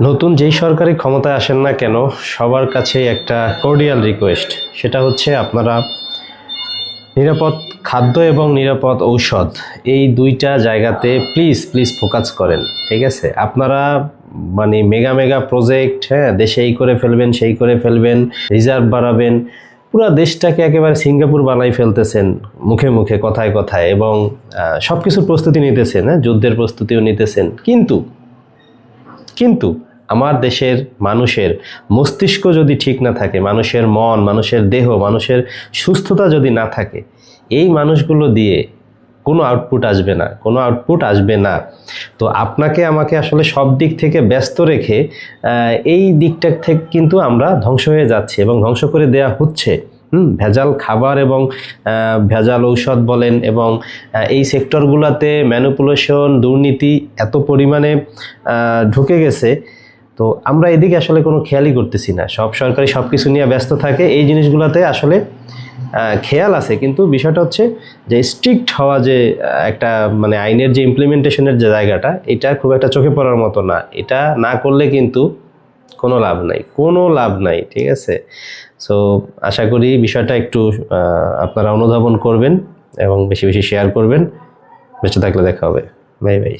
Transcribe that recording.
নতুন যেই সরকারি ক্ষমতায় আসেন না কেন সবার কাছে একটা কর্ডিয়াল রিকোয়েস্ট, সেটা হচ্ছে আপনারা নিরাপদ খাদ্য এবং নিরাপদ ঔষধ এই দুইটা জায়গাতে প্লিজ প্লিজ ফোকাস করেন। ঠিক আছে, আপনারা মানে মেগা মেগা প্রজেক্ট, হ্যাঁ, দেশে এই করে ফেলবেন সেই করে ফেলবেন, রিজার্ভ বাড়াবেন, পুরো দেশটাকে একেবারে সিঙ্গাপুর বানাই ফেলতেছেন মুখে মুখে কথায় কথায়, এবং সব কিছুর প্রস্তুতি নিতেছেন, হ্যাঁ, যুদ্ধের প্রস্তুতিও নিতেছেন। কিন্তু আমার দেশের মানুষের মস্তিষ্ক যদি ঠিক না থাকে, মানুষের মন, মানুষের দেহ, মানুষের সুস্থতা যদি না থাকে, এই মানুষগুলো দিয়ে কোনো আউটপুট আসবে না। তো আপনাকে আমাকে আসলে সব দিক থেকে ব্যস্ত রেখে এই দিকটা থেকে কিন্তু আমরা ধ্বংস হয়ে যাচ্ছি এবং ধ্বংস করে দেয়া হচ্ছে। ভেজাল খাবার এবং ভেজাল ঔষধ বলেন, এবং এই সেক্টরগুলোতে ম্যানিপুলেশন, দুর্নীতি এত পরিমাণে ঢুকে গেছে, তো আমরা এদিকে আসলে কোনো খেয়ালই করতেছি না। সব সরকারি সব কিছু নিয়ে ব্যস্ত থাকে, এই জিনিসগুলোতে আসলে খেয়াল আছে, কিন্তু বিষয়টা হচ্ছে যে স্ট্রিক্ট হওয়া, যে একটা মানে আইনের যে ইমপ্লিমেন্টেশনের যে জায়গাটা, এটা খুব একটা চোখে পড়ার মতো না। এটা না করলে কিন্তু কোনো লাভ নাই। ঠিক আছে, সো আশা করি বিষয়টা একটু আপনারা অনুধাবন করবেন এবং বেশি বেশি শেয়ার করবেন। বেঁচে থাকলে দেখা হবে। Bye bye.